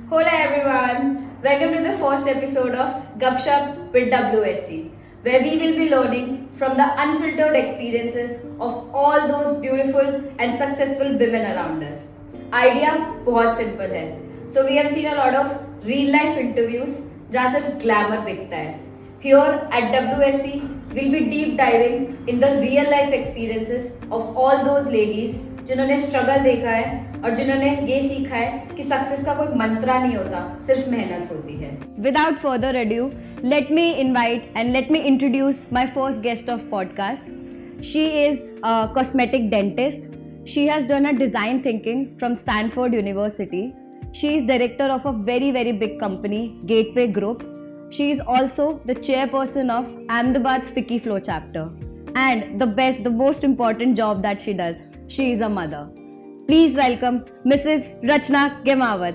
Hola everyone, welcome to the first episode of Gupshup with WSC, where we will be learning from the unfiltered experiences of all those beautiful and successful women around us. Idea बहुत simple है. So we have seen a lot of real life interviews जहाँ सिर्फ glamour दिखता है. Here at WSC, we'll be deep diving in the real life experiences of all those ladies जिन्होंने struggle देखा है और जिन्होंने ये सीखा है कि सक्सेस का कोई मंत्रा नहीं होता, सिर्फ मेहनत होती है. Without further ado, let me invite and let me introduce my first guest of podcast. She is a cosmetic dentist. She has done a design thinking from Stanford University. She is director of a very big company, Gateway Group. She is also the chairperson of Ahmedabad's Ficky Flow chapter. And the most important job that she does, she is a mother. Please welcome Mrs. Rachna Gemawat.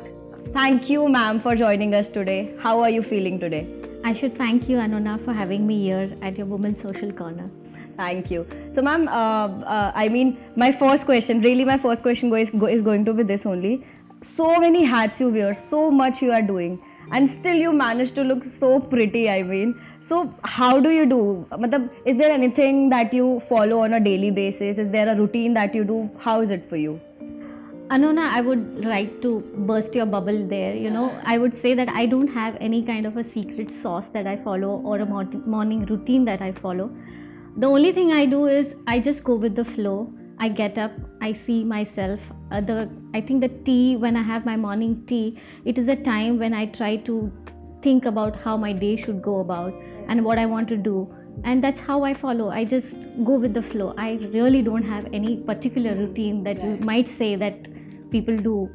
Thank you, ma'am, for joining us today. How are you feeling today? I should thank you, Anona, for having me here at your Women's Social Corner. Thank you. So, ma'am, my first question is going to be this only. So many hats you wear, so much you are doing, and still you manage to look so pretty. So how do you do? Is there anything that you follow on a daily basis? Is there a routine that you do? How is it for you? Anona, I would like to burst your bubble there. I would say that I don't have any kind of a secret sauce that I follow or a morning routine that I follow. The only thing I do is I just go with the flow. I get up, I see myself. I think the tea, when I have my morning tea, it is a time when I try to think about how my day should go about and what I want to do. And that's how I follow. I just go with the flow. I really don't have any particular routine that you might say that people do,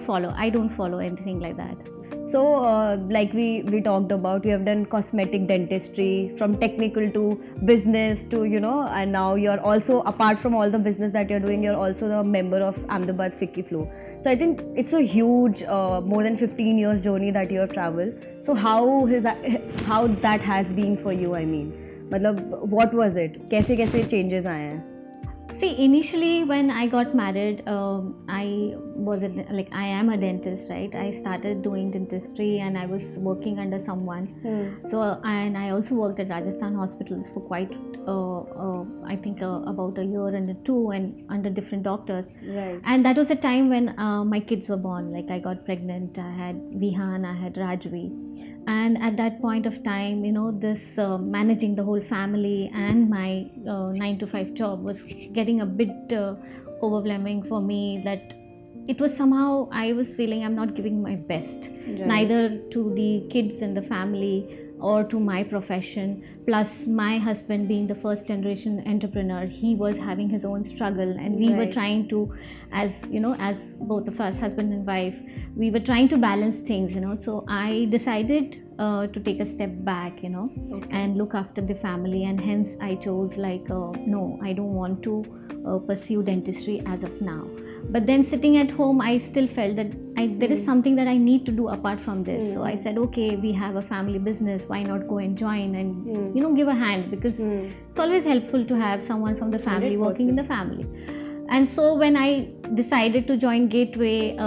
follow. I don't follow anything like that. So, like we talked about, you have done cosmetic dentistry, from technical to business to, and now you're also, apart from all the business that you're doing, you're also a member of Ahmedabad Ficky Flow. So I think it's a huge, more than 15 years journey that you have traveled. So how that has been for you? What was it? कैसे changes आए हैं? See, initially when I got married, I am a dentist, right? I started doing dentistry and I was working under someone. So, and I also worked at Rajasthan hospitals for quite, I think about a year and two, and under different doctors. Right. And that was a time when my kids were born. Like I got pregnant, I had Vihan, I had Rajvi. And at that point of time, this managing the whole family and my 9-to-5 job was getting a bit overwhelming for me, that it was somehow I was feeling I'm not giving my best, right, neither to the kids and the family or to my profession. Plus my husband, being the first generation entrepreneur, he was having his own struggle, and we were trying to, as both of us, husband and wife, we were trying to balance things. So I decided to take a step back, and look after the family, and hence I chose no, I don't want to pursue dentistry as of now. But then sitting at home, I still felt that there is something that I need to do apart from this. So I said, okay, we have a family business, why not go and join and give a hand, because it's always helpful to have someone from the family 100%. Working in the family. And so when I decided to join Gateway,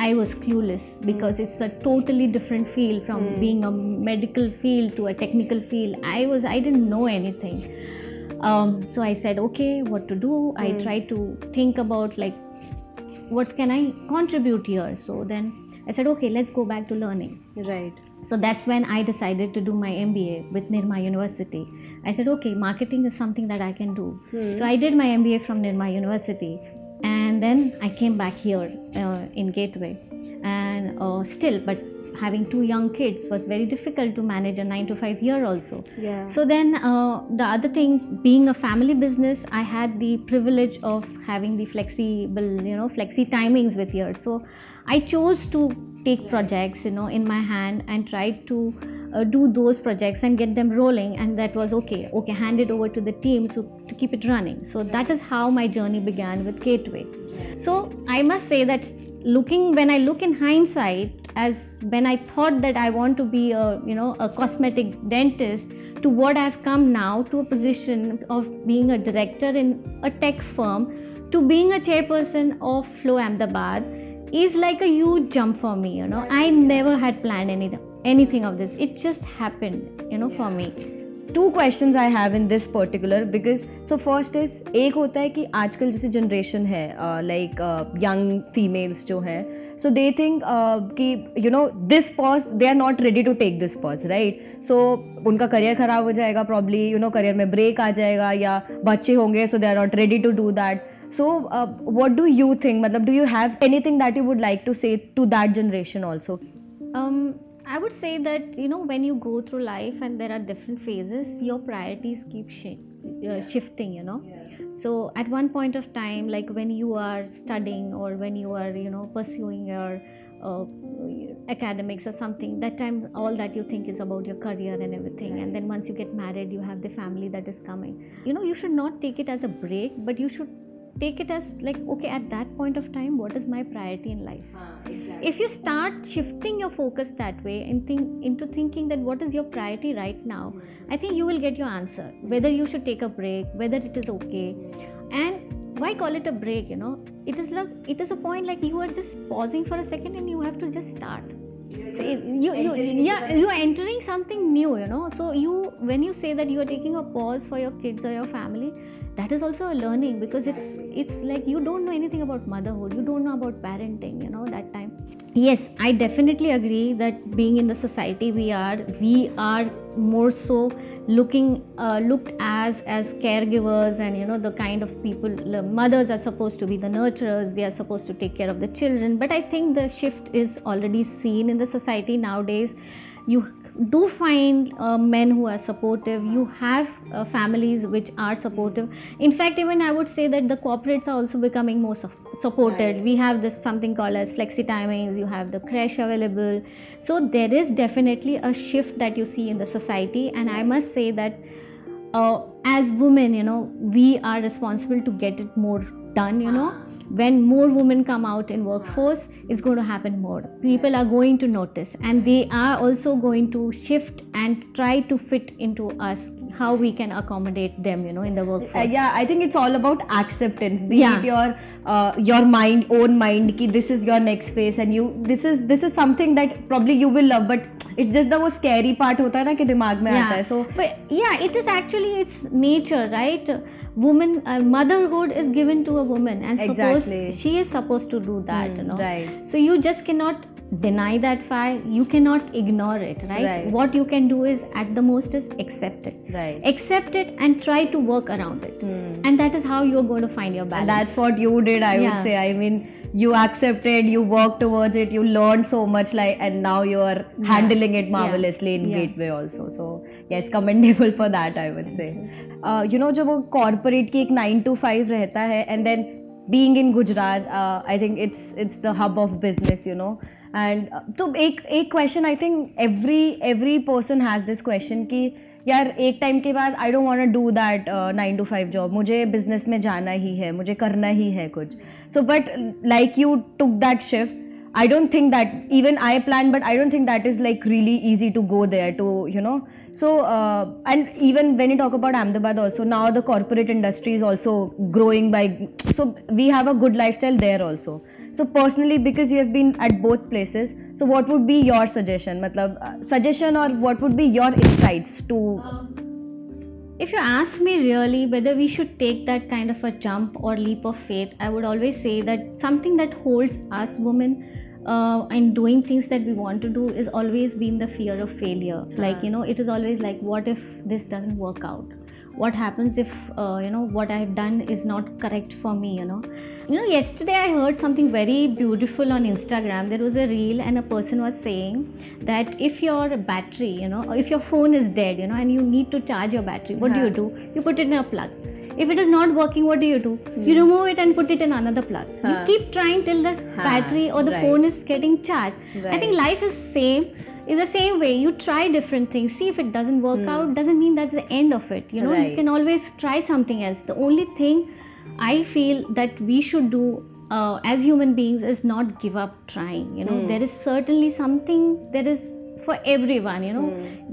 I was clueless, because it's a totally different field from being a medical field to a technical field. I didn't know anything. So I said, okay, what to do? I tried to think about what can I contribute here? So then I said, okay, let's go back to learning. Right. So that's when I decided to do my MBA with Nirma University. I said, okay, marketing is something that I can do. So I did my MBA from Nirma University, and then I came back here in Gateway, and but having two young kids was very difficult to manage a 9-to-5 year also. Yeah. So then the other thing, being a family business, I had the privilege of having the flexi timings with here. So I chose to take projects, in my hand, and tried to do those projects and get them rolling. And that was okay, hand it over to the team to keep it running. So that is how my journey began with Gateway. So I must say that when I look in hindsight, as when I thought that I want to be a cosmetic dentist, to what I've come now, to a position of being a director in a tech firm, to being a chairperson of Flow Ahmedabad, is like a huge jump for me, you know. I never had planned anything of this. It just happened, you know, for me. Two questions I have in this particular, because so first is, एक होता है कि आजकल जैसे generation है like young females जो हैं, so they think कि you know this pause, they are not ready to take this pause, right? So उनका करियर खराब हो जाएगा probably, you know, करियर में ब्रेक आ जाएगा या बच्चे होंगे, so they are not ready to do that. So what do you think, मतलब do you have anything that you would like to say to that generation also? I would say that, you know, when you go through life and there are different phases, your priorities keep shifting, you know. So at one point of time, like when you are studying or when you are, you know, pursuing your academics or something, that time all that you think is about your career and everything. And then once you get married, you have the family that is coming. You know, you should not take it as a break, but you should take it as like, okay, at that point of time, what is my priority in life? Exactly. If you start shifting your focus that way and into thinking that what is your priority right now, I think you will get your answer, whether you should take a break, whether it is okay. And why call it a break, you know? It is a point like you are just pausing for a second and you have to just start. So you are entering something new, you know. So when you say that you are taking a pause for your kids or your family, that is also a learning, because it's like you don't know anything about motherhood, you don't know about parenting, you know, that time. Yes, I definitely agree that being in the society we are more so looked as caregivers, and you know, the kind of people, the mothers are supposed to be the nurturers, they are supposed to take care of the children. But I think the shift is already seen in the society nowadays. You do find men who are supportive, you have families which are supportive. In fact, even I would say that the corporates are also becoming more supported. Right. We have this something called as flexi timings, you have the crash available. So there is definitely a shift that you see in the society, and I must say that as women, you know, we are responsible to get it more done, you know. When more women come out in workforce, it's going to happen more. People are going to notice, and they are also going to shift and try to fit into us, how we can accommodate them, you know, in the workforce. Yeah, I think it's all about acceptance. Be it your own mind ki this is your next phase, and this is something that probably you will love, but it's just the वो scary part होता है ना कि दिमाग में आता है. So but yeah, it is actually its nature, right? Woman, motherhood is given to a woman, and exactly. She is supposed to do that, you know. Right. So you just cannot deny that fact, you cannot ignore it, right? What you can do is at the most is accept it. Right. Accept it and try to work around it. And that is how you're going to find your balance. And that's what you did, I would say. I mean, you accepted, you worked towards it, you learned so much, like, and now you are handling it marvelously in Gateway also. So yes, commendable for that, I would say. You know, जब वो corporate की एक 9 to 5 रहता है, and then being in Gujarat, I think it's the hub of business, you know. And तो एक question, I think every person has this question कि यार एक टाइम के बाद I don't want to do that 9 to 5 job, मुझे business में जाना ही है, मुझे करना ही है कुछ. So but like you took that shift, I don't think that, even I planned, but I don't think that is like really easy to go there to, you know. So and even when you talk about Ahmedabad also, now the corporate industry is also growing so we have a good lifestyle there also. So personally, because you have been at both places, so what would be your suggestion? Suggestion, or what would be your insights to... If you ask me really whether we should take that kind of a jump or leap of faith, I would always say that something that holds us women in doing things that we want to do is always been the fear of failure. Like, you know, it is always like, what if this doesn't work out? What happens if, you know, what I have done is not correct for me, you know? You know, yesterday I heard something very beautiful on Instagram. There was a reel and a person was saying that if your battery, you know, if your phone is dead, you know, and you need to charge your battery, what do? You put it in a plug. If it is not working, what do? You remove it and put it in another plug. You keep trying till the battery or the phone is getting charged. I think life is the same way. You try different things, see if it doesn't work out, doesn't mean that's the end of it, you know. You can always try something else. The only thing I feel that we should do as human beings is not give up trying, you know. There is certainly something, there is for everyone,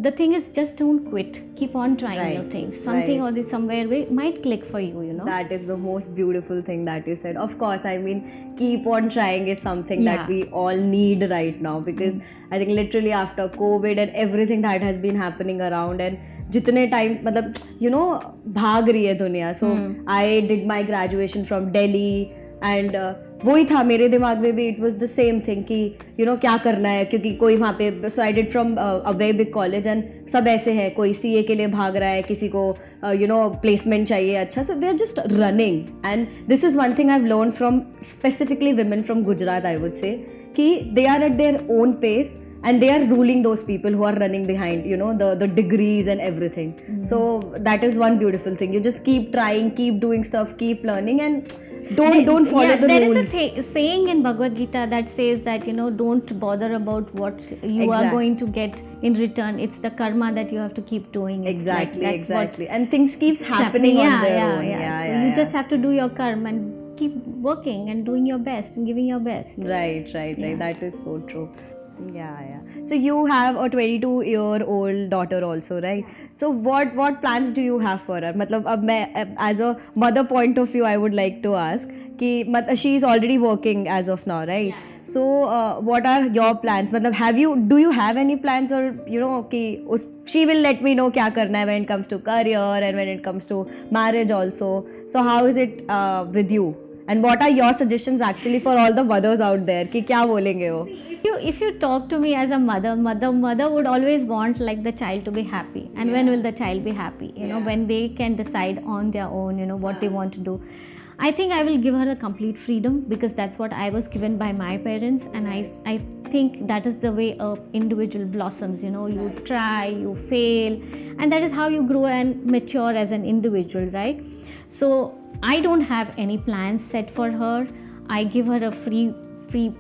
the thing is, just don't quit, keep on trying new things, something or somewhere might click for you, That is the most beautiful thing that you said. Of course, I mean, keep on trying is something that we all need right now, because I think literally after COVID and everything that has been happening around, and जितने time मतलब भाग रही है दुनिया, so I did my graduation from Delhi and वही था मेरे दिमाग में भी, it was the same thing कि क्या करना है, क्योंकि कोई वहाँ पे, so I did from a very big college and सब ऐसे हैं, कोई सीए के लिए भाग रहा है, किसी को प्लेसमेंट चाहिए अच्छा, so they are just running. And this is one thing I have learn from specifically women from Gujarat, I would say, कि they are at their own pace and they are ruling those people who are running behind the degrees and everything. So that is one beautiful thing. You just keep trying, keep doing stuff, keep learning, and don't follow the rules. There is a saying in Bhagavad Gita that says that don't bother about what you are going to get in return. It's the karma that you have to keep doing. Exactly. And things keeps happening on their own. So you just have to do your karma and keep working and doing your best and giving your best. Right. That is so true. Yeah. So you have a 22-year-old daughter also, right? So what plans do you have for her? मतलब अब मैं as a mother point of view, I would like to ask कि she is already working as of now, right? Yeah. So what are your plans? मतलब do you have any plans, or कि she will let me know क्या करना है when it comes to career and when it comes to marriage also. So how is it with you? And what are your suggestions actually for all the mothers out there कि क्या बोलेंगे वो? If you talk to me as a mother would always want like the child to be happy, and when will the child be happy, when they can decide on their own what they want to do. I think I will give her a complete freedom, because that's what I was given by my parents, and I think that is the way a individual blossoms. You try, you fail, and that is how you grow and mature as an individual, right? So I don't have any plans set for her. I give her a free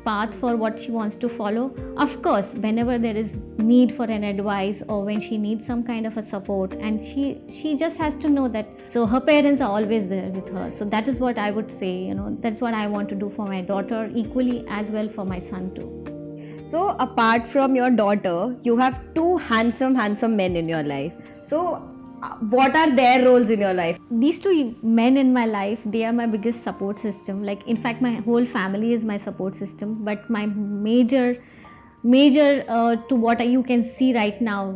path for what she wants to follow. Of course, whenever there is need for an advice, or when she needs some kind of a support, and she just has to know that, so her parents are always there with her. So that is what I would say, that's what I want to do for my daughter, equally as well for my son too. So apart from your daughter, you have two handsome men in your life. So what are their roles in your life? These two men in my life, they are my biggest support system. Like, in fact, my whole family is my support system, but my major to what you can see right now,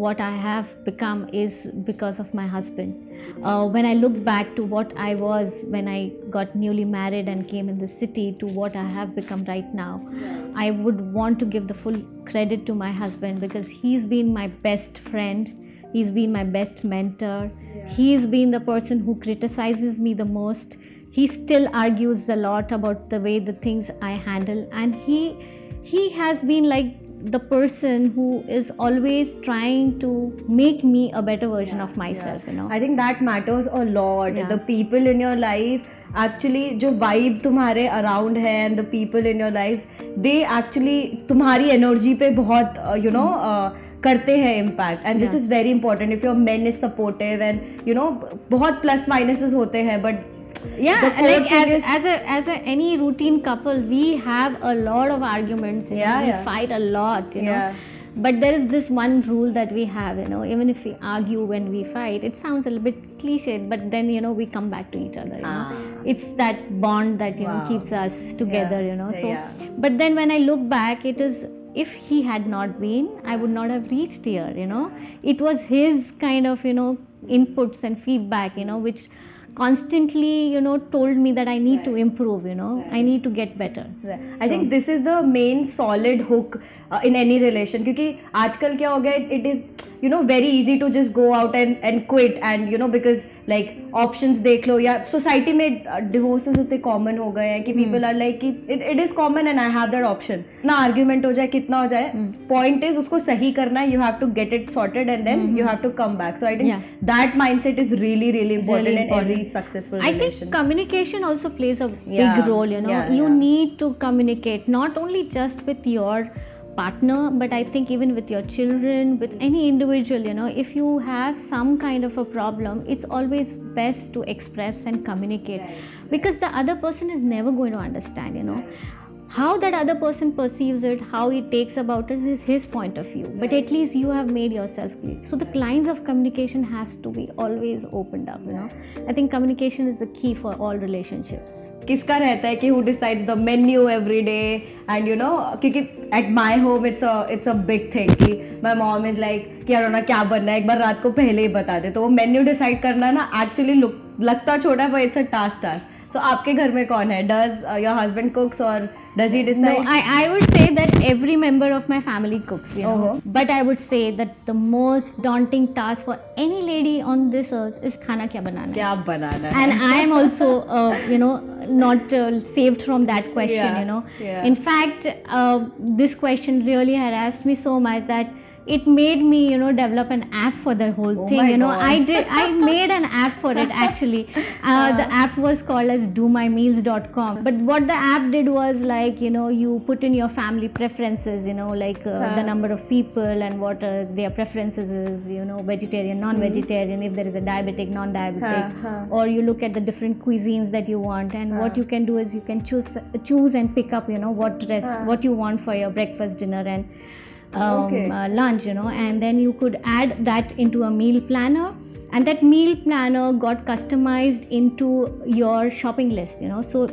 what I have become is because of my husband. When I look back to what I was when I got newly married and came in the city, to what I have become right now, I would want to give the full credit to my husband, because he's been my best friend. He's been my best mentor. He's been the person who criticizes me the most. He still argues a lot about the way the things I handle, and he has been like the person who is always trying to make me a better version of myself. I think that matters a lot. The people in your life, actually जो vibe तुम्हारे around है, and the people in your life, they actually तुम्हारी energy पे बहुत करते हैं impact, and this is very important. If your man is supportive, and बहुत plus minuses होते हैं, but like as a any routine couple, we have a lot of arguments, we fight a lot, but there is this one rule that we have, even if we argue when we fight, it sounds a little bit cliched, but then we come back to each other. It's that bond that keeps us together. But then when I look back, it is, if he had not been, I would not have reached here. It was his kind of inputs and feedback which constantly told me that I need to improve, I need to get better. I think this is the main solid hook in any relation, क्योंकि आजकल क्या हो गया, it is very easy to just go out and quit, and because like options देख लो, या society में divorces इतने common हो गए हैं कि people are like कि it is common and I have that option. ना argument हो जाए, कितना हो जाए, point is उसको सही करना है, you have to get it sorted, and then you have to come back. So I think that mindset is really important in every successful relation. I think communication also plays a big role. You need to communicate, not only just with your partner, but I think even with your children, with any individual, if you have some kind of a problem, it's always best to express and communicate, because the other person is never going to understand. how that other person perceives it, how he takes about it is his point of view, but at least you have made yourself clear. So the lines of communication has to be always opened up, you know. I think communication is the key for all relationships. किसका रहता है कि who decides the menu every day and you know क्योंकि at my home it's a big thing कि my mom is like कि अरोना क्या बनना है एक बार रात को पहले ही बता दे, तो वो मेन्यू डिसाइड करना ना एक्चुअली लगता छोटा है पर it's a task. So आपके घर में कौन है? Does your husband cooks or does he decide? No, I would say that every member of my family cooks, you know. But I would say that the most daunting task for any lady on this earth is खाना क्या बनाना है. क्या बनाना है. And I am also, you know, not saved from that question, you know. In fact, this question really harassed me so much that it made me, you know, develop an app for the whole thing, you know. I made an app for it actually. The app was called as domymeals.com, but what the app did was like, you know, you put in your family preferences, you know, like the number of people and what their preferences is, you know, vegetarian, non-vegetarian, if there is a diabetic, non-diabetic, or you look at the different cuisines that you want, and what you can do is you can choose and pick up, you know, what you want for your breakfast, dinner and lunch, you know, and then you could add that into a meal planner, and that meal planner got customized into your shopping list, you know. So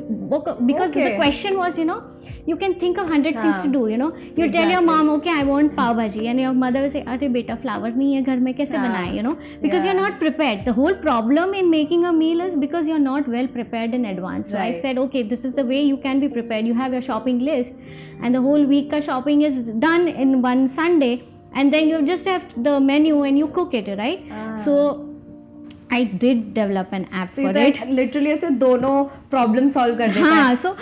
because the question was, you know, you can think of 100 things to do, you know. You tell your mom, okay, I want pav bhaji, and your mother will say, अरे बेटा flour नहीं है घर में कैसे बनाएं, you know, because you're not prepared. The whole problem in making a meal is because you're not well prepared in advance. So I said, okay, this is the way you can be prepared. You have your shopping list, and the whole week ka shopping is done in one Sunday, and then you just have the menu and you cook it, right? So I did develop an app for it. Literally ऐसे दोनों problem solve कर देता है. हाँ, so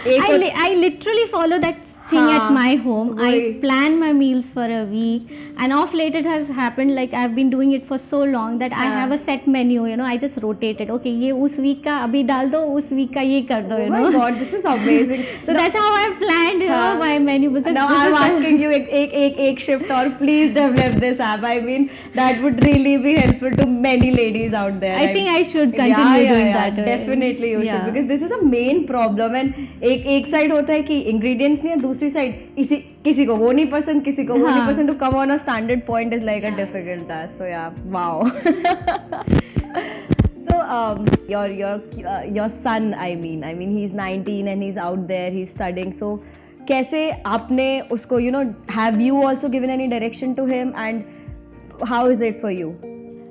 I literally follow that thing at my home. I plan my meals for a week, and of late it has happened like I've been doing it for so long that I have a set menu, you know. I just rotate it. Okay, ये उस week का अभी डाल दो, उस week का ये कर दो, you know. Oh my God, this is amazing. So that's how I've planned, you know, my menu. Because now I'm asking you एक shift or please develop this app. I mean that would really be helpful to many ladies out there. I think I should continue doing that. Definitely you should, because this is the main problem. And एक side होता है कि ingredients नहीं है, दूसरी side किसी को वो नहीं पसंद, किसी को वो नहीं पसंद. To come on a standard point is like a difficult task. So yeah, wow. So your son, I mean he's 19 and he's out there, he's studying. So कैसे आपने उसको, you know, have you also given any direction to him, and how is it for you?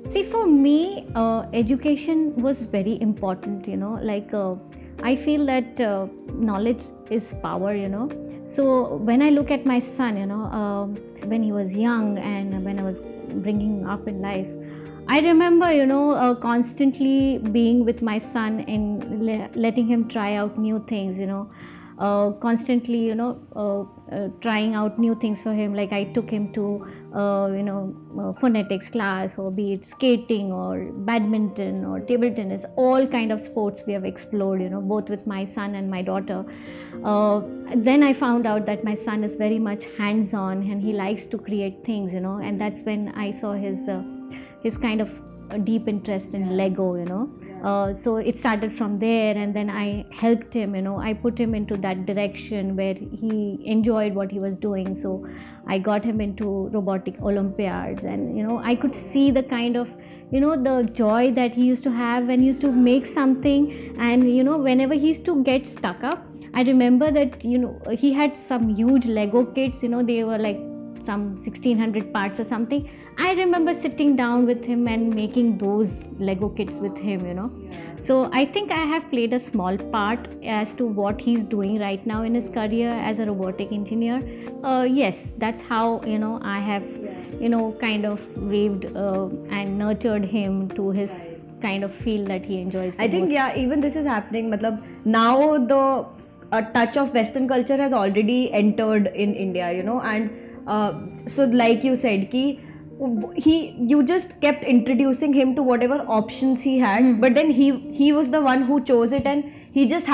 See, for me, education was very important, you know, like I feel that knowledge is power, you know. So when I look at my son, you know, when he was young and when I was bringing up in life, I remember, you know, constantly being with my son and letting him try out new things, you know. Constantly, you know, trying out new things for him. Like I took him to, you know, phonetics class, or be it skating or badminton or table tennis, all kind of sports we have explored, you know, both with my son and my daughter. Then I found out that my son is very much hands-on and he likes to create things, you know, and that's when I saw his kind of deep interest in Lego, you know. So it started from there, and then I helped him, you know, I put him into that direction where he enjoyed what he was doing. So I got him into robotic Olympiads, and, you know, I could see the kind of, you know, the joy that he used to have when he used to make something. And, you know, whenever he used to get stuck up, I remember that, you know, he had some huge Lego kits, you know, they were like some 1600 parts or something. I remember sitting down with him and making those Lego kits with him, you know. So I think I have played a small part as to what he's doing right now in his career as a robotic engineer. Yes, that's how, you know, I have, you know, kind of waved and nurtured him to his kind of field that he enjoys the I think most. Yeah, even this is happening. Matlab, now the touch of Western culture has already entered in India, you know, and so like you said, you just kept introducing him to whatever options he had, but then he was the one who chose it, and he just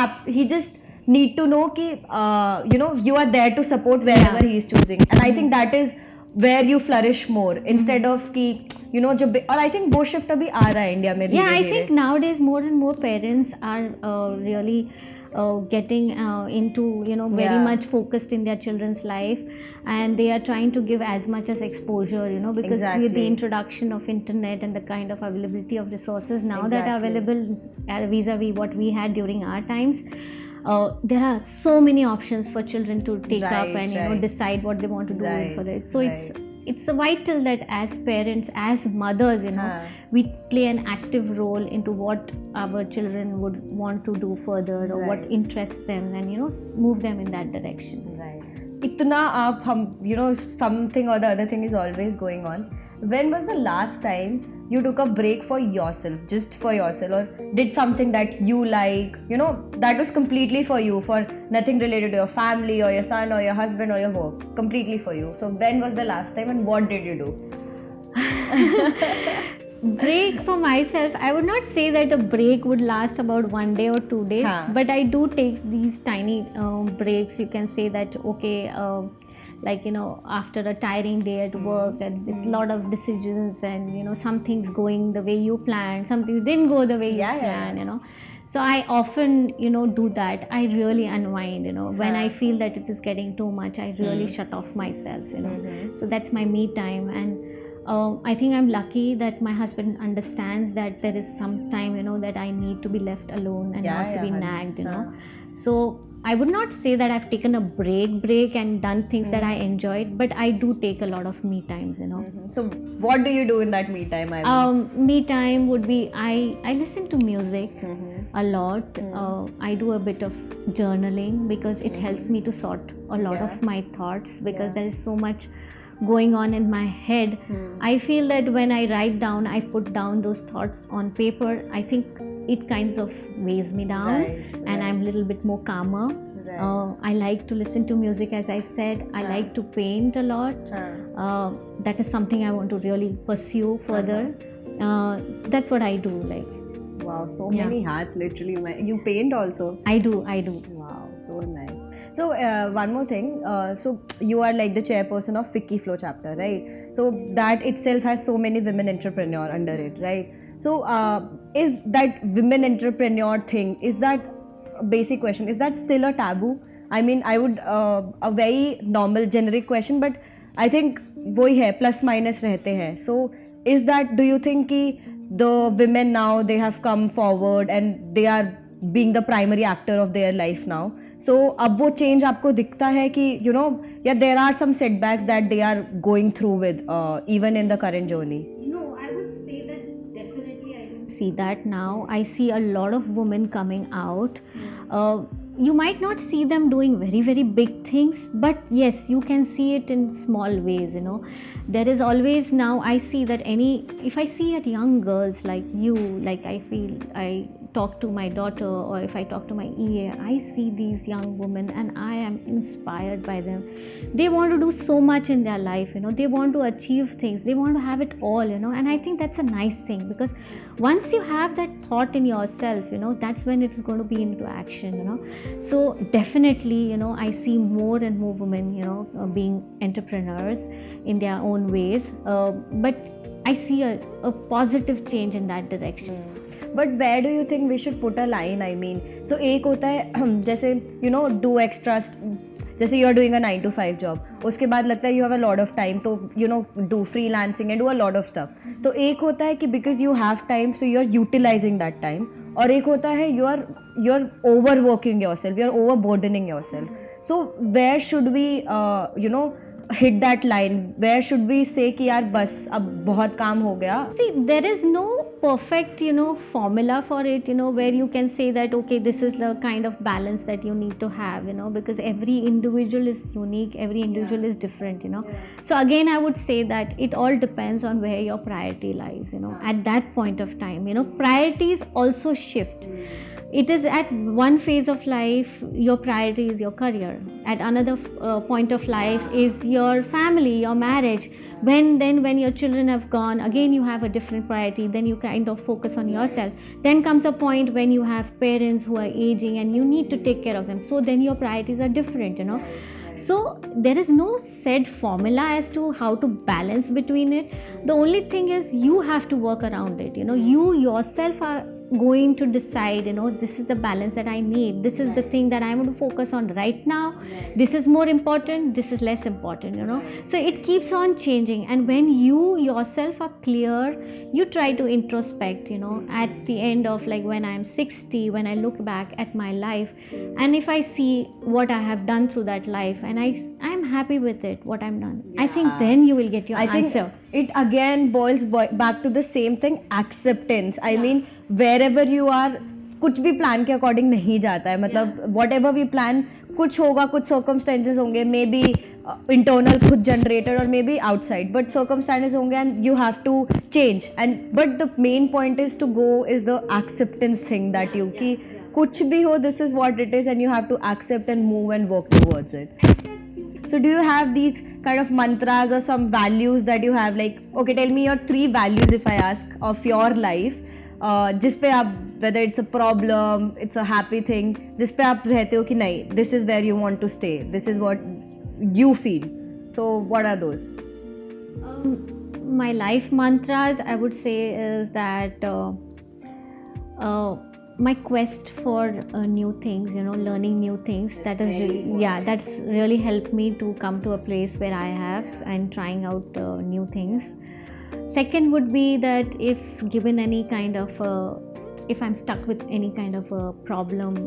need to know ki, you know, you are there to support wherever he is choosing. And I think that is where you flourish more, instead of ki, you know, और I think वो shift अभी आ रहा है India में. I think nowadays more and more parents are really getting into very much focused in their children's life, and they are trying to give as much as exposure, because with the introduction of internet and the kind of availability of resources now that are available vis-a-vis what we had during our times, there are so many options for children to take up and decide what they want to do for it. So it's vital that as parents, as mothers, we play an active role into what our children would want to do further, or what interests them, and move them in that direction. Itna aap hum, something or the other thing is always going on. When was the last time you took a break for yourself, just for yourself, or did something that you like, that was completely for you, for nothing related to your family or your son or your husband or your work, completely for you? So when was the last time and what did you do? Break for myself, I would not say that a break would last about 1 day or 2 days, but I do take these tiny breaks. You can say that, okay, like after a tiring day at work, and with a lot of decisions, and some things going the way you planned, some things didn't go the way you planned, so I often do that. I really unwind, when I feel that it is getting too much, I really shut off myself, so that's my me time. And I think I'm lucky that my husband understands that there is some time that I need to be left alone and not to be nagged, so I would not say that I've taken a break and done things that I enjoyed, but I do take a lot of me times, So what do you do in that me time? Me time would be, I listen to music a lot. I do a bit of journaling because it helps me to sort a lot of my thoughts, because there is so much going on in my head. I feel that when I write down, I put down those thoughts on paper, I think it kinds of weighs me down, and I'm a little bit more calmer. I like to listen to music, as I said. I like to paint a lot. That is something I want to really pursue further. That's what I do. Wow, so many hats, literally. You paint also? I do. Wow, so nice. So one more thing, so you are like the chairperson of Ficky Flow chapter, right? So that itself has so many women entrepreneur under it, right? So is that women entrepreneur thing, is that a basic question, is that still a taboo? I mean, I would, a very normal generic question, but I think वही है, plus minus रहते हैं. So is that, do you think कि the women now, they have come forward and they are being the primary actor of their life now? So अब वो change आपको दिखता है कि there are some setbacks that they are going through with even in the current journey? No, I would say that definitely I don't see that now. I see a lot of women coming out. You might not see them doing very, very big things, but yes, you can see it in small ways, There is always now, I see that if I see at young girls like you, like I feel, I talk to my daughter, or if I talk to my EA, I see these young women and I am inspired by them. They want to do so much in their life, They want to achieve things. They want to have it all, And I think that's a nice thing, because once you have that thought in yourself, that's when it's going to be into action, So definitely, I see more and more women, being entrepreneurs in their own ways. But I see a positive change in that direction. But where do you think we should put a line? I mean, so एक होता है जैसे do extra, जैसे you are doing a 9 to 5 job, उसके बाद लगता है you have a lot of time, तो do freelancing and do a lot of stuff. तो एक होता है कि because you have time, so you are utilizing that time, और एक होता है you are overworking yourself, you are overburdening yourself. So where should we hit that line? Where should we say कि यार बस अब बहुत काम हो गया? See, there is no perfect formula for it, where you can say that okay, this is the kind of balance that you need to have, because every individual is unique, every individual is different, So again, I would say that it all depends on where your priority lies, at that point of time, priorities also shift. It is at one phase of life, your priority is your career. At another point of life is your family, your marriage. When your children have gone, again you have a different priority. Then you kind of focus on yourself. Then comes a point when you have parents who are aging and you need to take care of them. So then your priorities are different, So there is no set formula as to how to balance between it. The only thing is you have to work around it. You yourself going to decide, this is the balance that I need, this is the thing that I'm going to focus on right now, this is more important, this is less important, so it keeps on changing. And when you yourself are clear, you try to introspect, at the end of, like, when I'm 60, when I look back at my life, and if I see what I have done through that life, and I'm happy with it, what I'm done, I think then you will get your answer. It again boils back to the same thing, acceptance. I mean, wherever you are, कुछ भी plan के according नहीं जाता है, मतलब what ever we plan, कुछ होगा, कुछ सर्कमस्टेंसेज होंगे, मे बी इंटरनल खुद जनरेटेड और maybe outside, but circumstances होंगे and you have to change. And but the main point is to go is the acceptance thing that you, कि कुछ भी हो, this is what it is and you have to accept and move and work towards it. So do you have these kind of mantras or some values that you have, like, okay, tell me your 3 values if I ask of your life, जिस पे आप, whether it's a problem, it's a happy thing, जिस पे आप रहते हो कि नहीं, this is where you want to stay, this is what you feel. So what are those? My life mantras, I would say, is that my quest for new things, learning new things, that is really, that's really helped me to come to a place where I have and trying out new things. Second would be that if given any kind of if I'm stuck with any kind of a problem,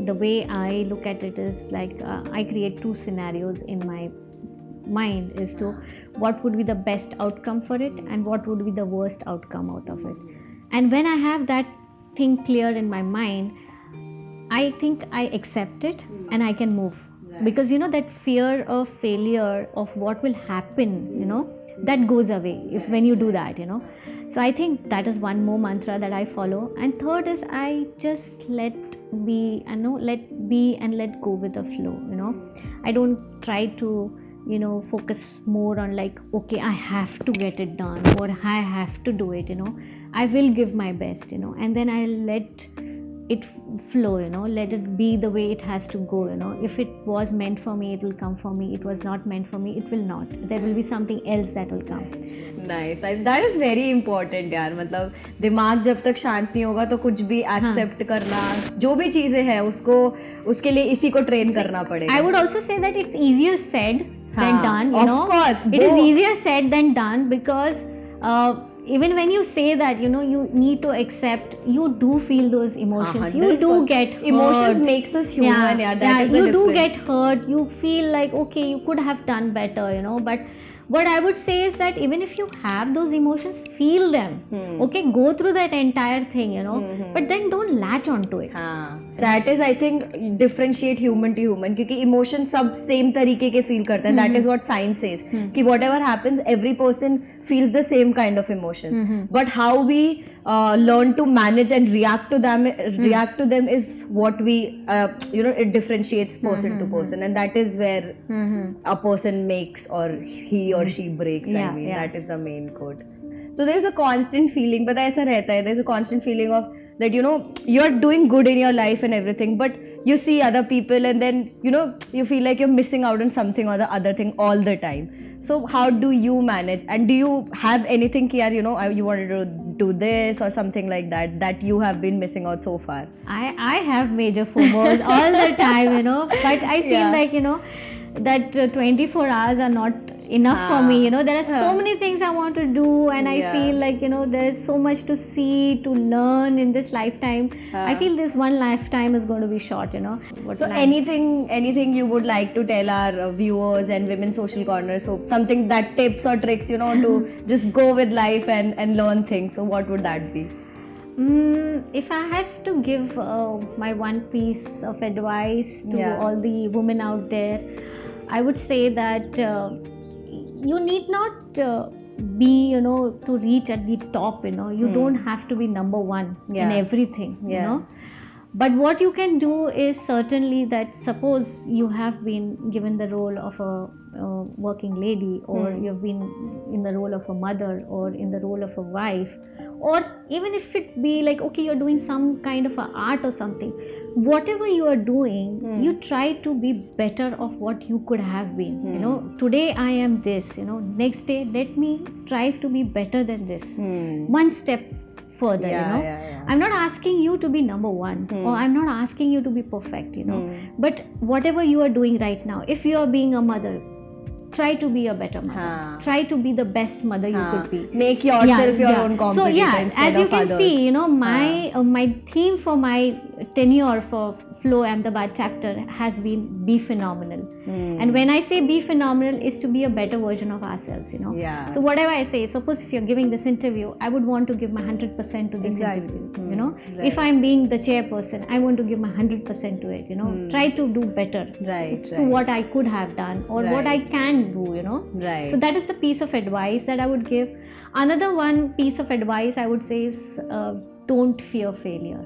the way I look at it is like, I create 2 scenarios in my mind, is to what would be the best outcome for it and what would be the worst outcome out of it. And when I have that thing clear in my mind, I think I accept it and I can move, because that fear of failure, of what will happen, that goes away if when you do that, so I think that is one more mantra that I follow. And third is I just let be, let be and let go with the flow. I don't try to focus more on, like, okay, I have to get it done or I have to do it. I will give my best, and then I'll let it flow, let it be the way it has to go. If it was meant for me, it will come for me. It was not meant for me, it will not. There will be something else that will come. Nice. That is very important यार, मतलब दिमाग जब तक शांत नहीं होगा तो कुछ भी एक्सेप्ट करना, जो भी चीजें हैं उसको, उसके लिए इसी को ट्रेन करना पड़ेगा. I would also say that it's easier said than done. Of course, it is easier said than done, because even when you say that, you need to accept, you do feel those emotions. You do get hurt. Emotions makes us human. That is the you difference. do get hurt. You feel like, okay, you could have done better, but what I would say is that even if you have those emotions, feel them. Okay, go through that entire thing, but then don't latch onto it. That is, I think, differentiate human to human, क्योंकि emotions सब same तरीके के feel करते हैं. That is what science says, कि whatever happens, every person feels the same kind of emotions. But how we learn to manage and react to them is what we, it differentiates person to person, and that is where a person makes or he or she breaks. I mean, that is the main code. So there's a constant feeling, but ऐसा रहता है, there's a constant feeling of that, you're doing good in your life and everything, but you see other people and then, you feel like you're missing out on something or the other thing all the time. So how do you manage, and do you have anything here, you wanted to do this or something like that you have been missing out so far? I have major FOMOs all the time, but I feel like, that 24 hours are not enough for me. There are so many things I want to do, and I feel like, there's so much to see, to learn in this lifetime. I feel this one lifetime is going to be short. So anything you would like to tell our viewers and Women Social Corner, so something that tips or tricks, to just go with life and learn things, so what would that be? If I had to give my one piece of advice to all the women out there, I would say that you need not be, to reach at the top, you don't have to be number one in everything, But what you can do is certainly that, suppose you have been given the role of a working lady, or you've been in the role of a mother, or in the role of a wife, or even if it be like, okay, you're doing some kind of a art or something, whatever you are doing, you try to be better of what you could have been. Today I am this, next day let me strive to be better than this, one step further, you know. I'm not asking you to be number one, or I'm not asking you to be perfect, you know. But whatever you are doing right now, if you are being a mother, try to be a better mother. Try to be the best mother you could be. Make yourself your own competitor. So yeah, instead as you of can others. see, you know, my theme for my tenure for Flow Ahmedabad chapter has been be phenomenal. And when I say be phenomenal, is to be a better version of ourselves, you know. So whatever I say, suppose if you're giving this interview, I would want to give my 100% to this interview, you know. If I'm being the chairperson, I want to give my 100% to it, you know. Try to do better to what I could have done, or what I can do, you know. So that is the piece of advice that I would give. Another one piece of advice I would say is don't fear failure.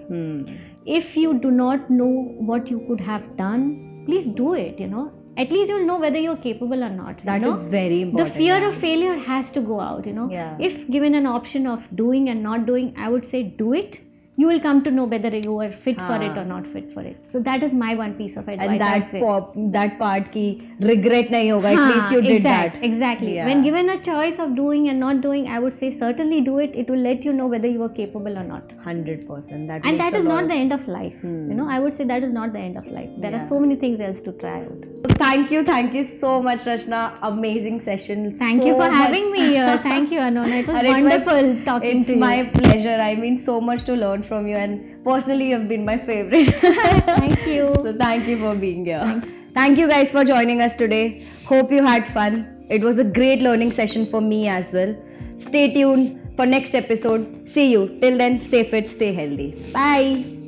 If you do not know what you could have done, please do it, you know. At least you'll know whether you're capable or not. That is very important. The fear of failure has to go out, you know. If given an option of doing and not doing, I would say do it. You will come to know whether you are fit for it or not fit for it. So that is my one piece of advice. And that part ki regret nahi hoga. At least you did that. Exactly. When given a choice of doing and not doing, I would say certainly do it. It will let you know whether you are capable or not. 100%. And that is not the end of life. You know, I would say that is not the end of life. There are so many things else to try out. Thank you so much, Rachna. Amazing session. Thank you for having me here. Thank you, Anona. It was wonderful talking to you. It's my pleasure. I mean, so much to learn from you, and personally you have been my favorite. Thank you. So thank you for being here. Thank you guys for joining us today. Hope you had fun. It was a great learning session for me as well. Stay tuned for next episode. See you. Till then, stay fit, stay healthy. Bye.